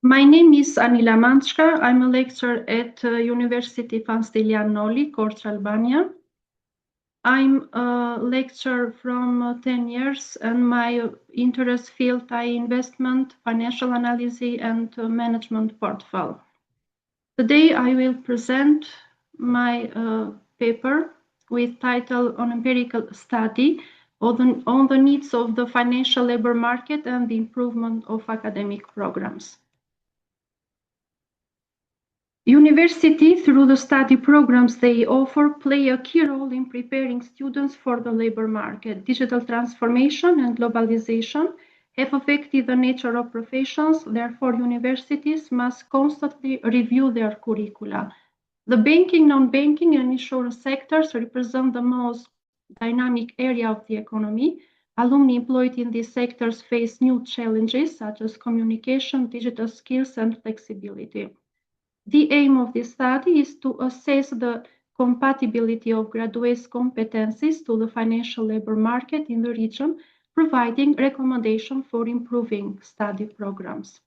My name is Anila Mançka. I'm a lecturer at University S.Noli, Korçë, Albania. I'm a lecturer from 10 years, and my interest field are investment, financial analysis, and management portfolio. Today I will present my paper with title on empirical study on the needs of the financial labor market and the improvement of academic programs. University, through the study programs they offer, play a key role in preparing students for the labor market. Digital transformation and globalization have affected the nature of professions. Therefore, universities must constantly review their curricula. The banking, non-banking, and insurance sectors represent the most dynamic area of the economy. Alumni employed in these sectors face new challenges such as communication, digital skills, and flexibility. The aim of this study is to assess the compatibility of graduates' competencies to the financial labor market in the region, providing recommendations for improving study programs.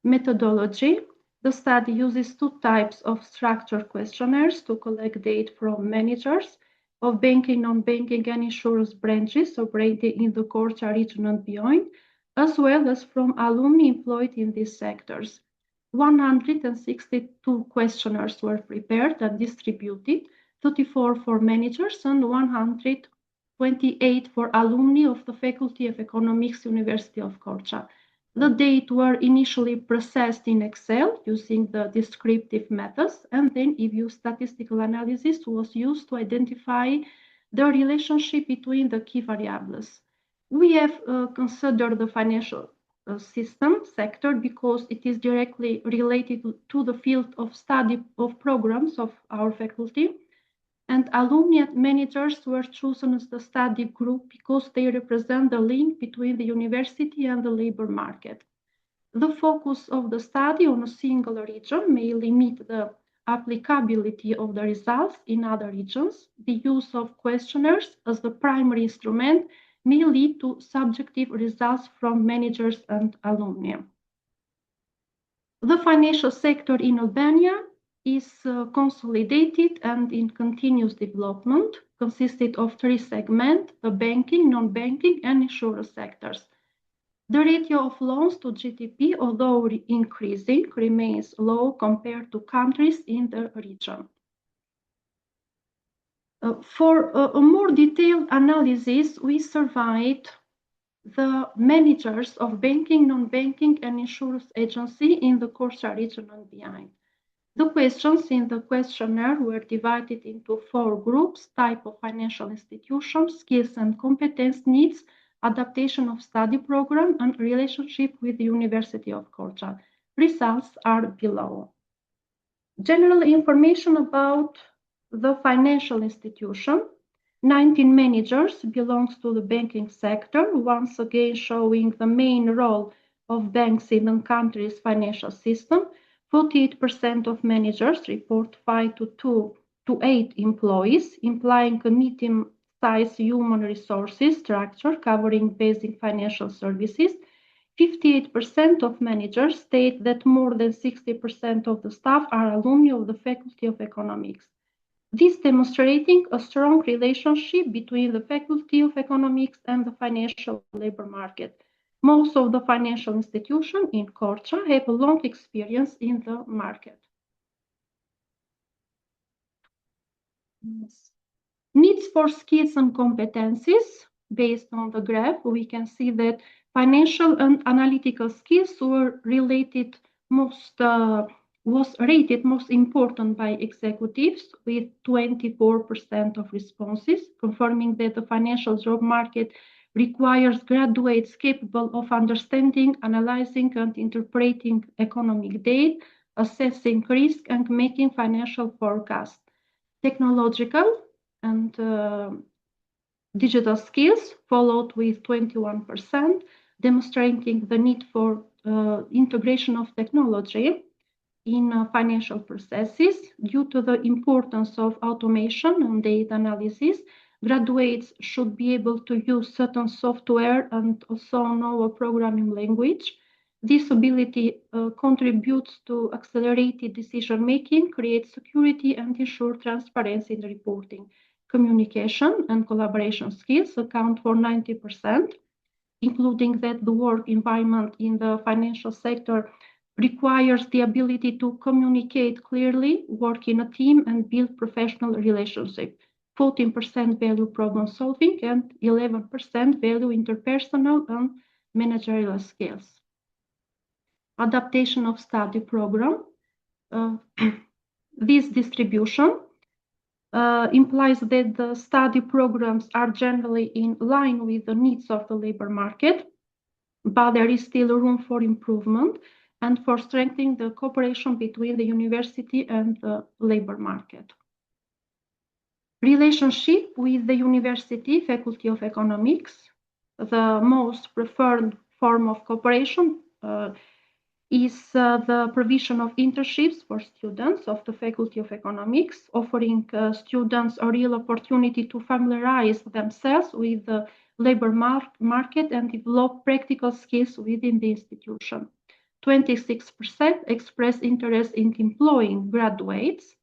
Methodology. The study uses two types of structured questionnaires to collect data from managers of banking, non-banking, and insurance branches operating in the Korçë region and beyond, as well as from alumni employed in these sectors. 162 questionnaires were prepared and distributed, 34 for managers and 128 for alumni of the Faculty of Economics, University of Korçë. The data were initially processed in Excel using the descriptive methods, and then EView statistical analysis was used to identify the relationship between the key variables. We have considered the financial system sector because it is directly related to the field of study of programs of our faculty, and alumni and managers were chosen as the study group because they represent the link between the university and the labor market. The focus of the study on a single region may limit the applicability of the results in other regions. The use of questionnaires as the primary instrument may lead to subjective results from managers and alumni. The financial sector in Albania is consolidated and in continuous development, consisted of three segments: the banking, non-banking, and insurance sectors. The ratio of loans to GDP, although increasing, remains low compared to countries in the region. For a more detailed analysis, we surveyed the managers of banking, non-banking, and insurance agency in the Korçë region and beyond. The questions in the questionnaire were divided into 4 groups: type of financial institution, skills and competence needs, adaptation of study program, and relationship with the University of Korçë. Results are below. General information about the financial institution. 19 managers belongs to the banking sector, once again showing the main role of banks in the country's financial system. 48% of managers report 5 to 8 employees, implying a medium-sized human resources structure covering basic financial services. 58% of managers state that more than 60% of the staff are alumni of the Faculty of Economics. This demonstrating a strong relationship between the Faculty of Economics and the financial labor market. Most of the financial institutions in Korçë have a long experience in the market. Yes. Needs for skills and competencies. Based on the graph, we can see that financial and analytical skills were was rated most important by executives with 24% of responses, confirming that the financial job market requires graduates capable of understanding, analyzing, and interpreting economic data, assessing risk, and making financial forecasts. Technological and digital skills followed with 21%, demonstrating the need for integration of technology in financial processes. Due to the importance of automation and data analysis, graduates should be able to use certain software and also know a programming language. This ability contributes to accelerated decision-making, creates security, and ensures transparency in the reporting. Communication and collaboration skills account for 90%, including that the work environment in the financial sector requires the ability to communicate clearly, work in a team, and build professional relationships. 14% value problem solving and 11% value interpersonal and managerial skills. Adaptation of study program. This distribution implies that the study programs are generally in line with the needs of the labor market, but there is still room for improvement and for strengthening the cooperation between the university and the labor market. Relationship with the university Faculty of Economics. The most preferred form of cooperation is the provision of internships for students of the Faculty of Economics, offering students a real opportunity to familiarize themselves with the labor market and develop practical skills within the institution. 26% express interest in employing graduates,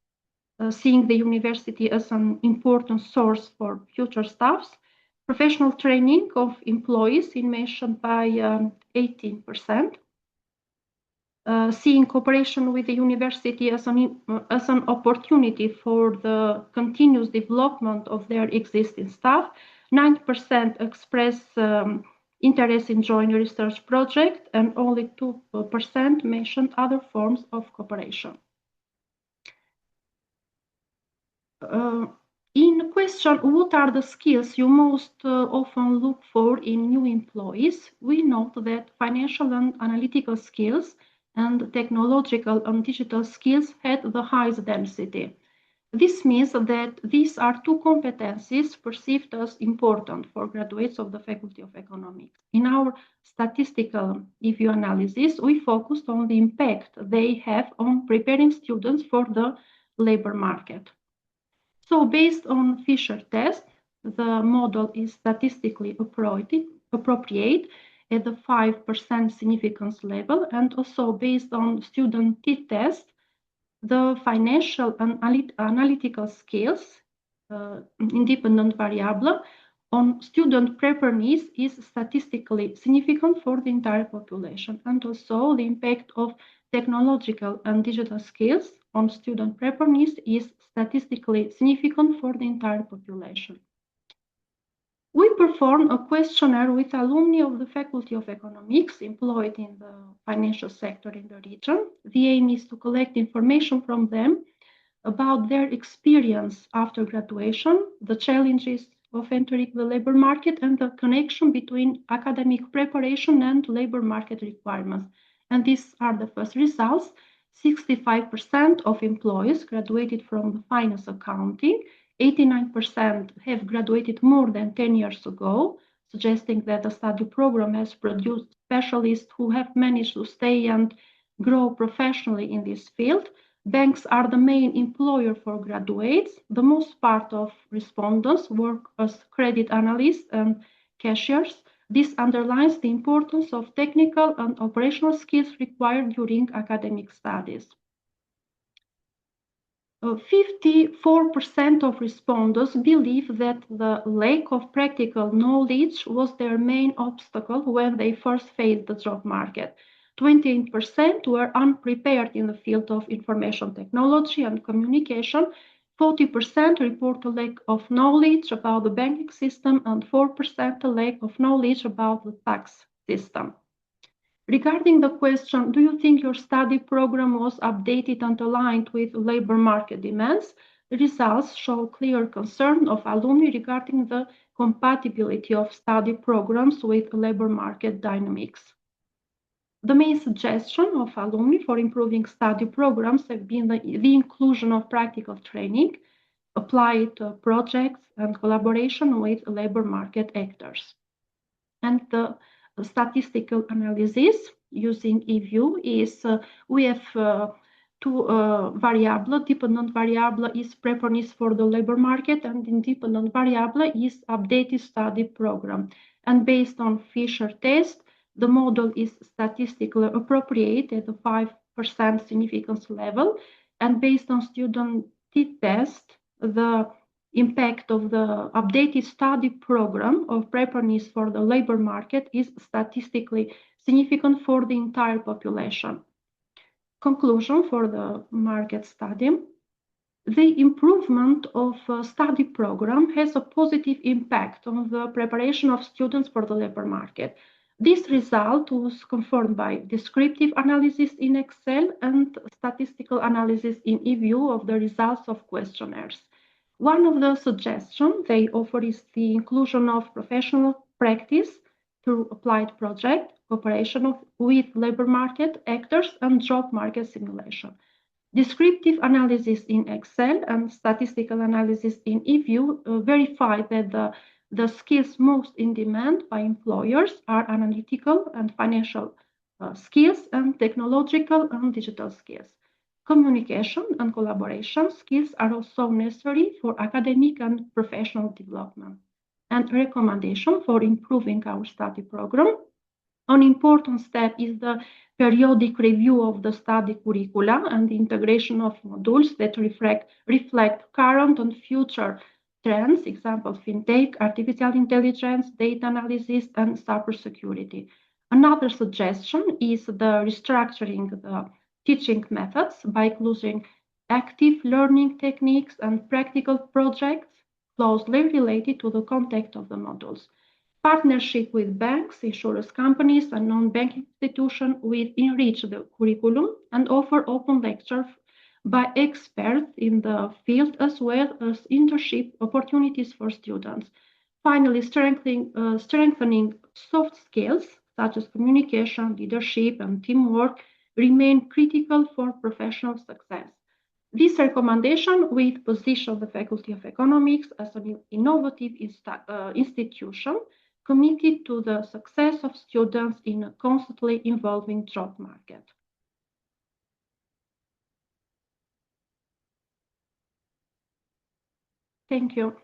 seeing the university as an important source for future staffs. Professional training of employees is mentioned by 18%. Seeing cooperation with the university as an opportunity for the continuous development of their existing staff. 9% express interest in joint research project, and only 2% mentioned other forms of cooperation. In question, what are the skills you most often look for in new employees? We note that financial and analytical skills and technological and digital skills had the highest density. This means that these are two competencies perceived as important for graduates of the Faculty of Economics. In our statistical review analysis, we focused on the impact they have on preparing students for the labor market. So based on Fisher test, the model is statistically appropriate at the 5% significance level, and also based on student t-test, the financial and analytical skills, independent variable, on student preparedness is statistically significant for the entire population, and also the impact of technological and digital skills on student preparedness is statistically significant for the entire population. We performed a questionnaire with alumni of the Faculty of Economics employed in the financial sector in the region. The aim is to collect information from them about their experience after graduation, the challenges of entering the labor market, and the connection between academic preparation and labor market requirements. And these are the first results. 65% of employees graduated from the finance accounting. 89% have graduated more than 10 years ago, suggesting that the study program has produced specialists who have managed to stay and grow professionally in this field. Banks are the main employer for graduates. The most part of respondents work as credit analysts and cashiers. This underlines the importance of technical and operational skills required during academic studies. 54% of respondents believe that the lack of practical knowledge was their main obstacle when they first faced the job market. 28% were unprepared in the field of information technology and communication. 40% report a lack of knowledge about the banking system, and 4% a lack of knowledge about the tax system. Regarding the question, do you think your study program was updated and aligned with labor market demands? The results show clear concern of alumni regarding the compatibility of study programs with labor market dynamics. The main suggestion of alumni for improving study programs have been the inclusion of practical training, applied projects, and collaboration with labor market actors. And the statistical analysis using eView is we have two variables. Dependent variable is preparedness for the labor market, and independent variable is updated study program. And based on Fisher test, The model is statistically appropriate at the 5% significance level, and based on student t-test, the impact of the updated study program of preparedness for the labor market is statistically significant for the entire population. Conclusion for the market study. The improvement of study program has a positive impact on the preparation of students for the labor market. This result was confirmed by descriptive analysis in Excel and statistical analysis in eView of the results of questionnaires. One of the suggestions they offer is the inclusion of professional practice through applied project, cooperation with labor market actors, and job market simulation. Descriptive analysis in Excel and statistical analysis in eView verify that the skills most in demand by employers are analytical and financial skills and technological and digital skills. Communication and collaboration skills are also necessary for academic and professional development. And recommendation for improving our study program. An important step is the periodic review of the study curricula and the integration of modules that reflect current and future trends, example, fintech, artificial intelligence, data analysis, and cybersecurity. Another suggestion is the restructuring the teaching methods by including active learning techniques and practical projects closely related to the content of the modules. Partnership with banks, insurance companies, and non-banking institutions will enrich the curriculum and offer open lectures by experts in the field as well as internship opportunities for students. Finally, strengthening soft skills such as communication, leadership, and teamwork remain critical for professional success. This recommendation will position the Faculty of Economics as an innovative institution committed to the success of students in a constantly evolving job market. Thank you.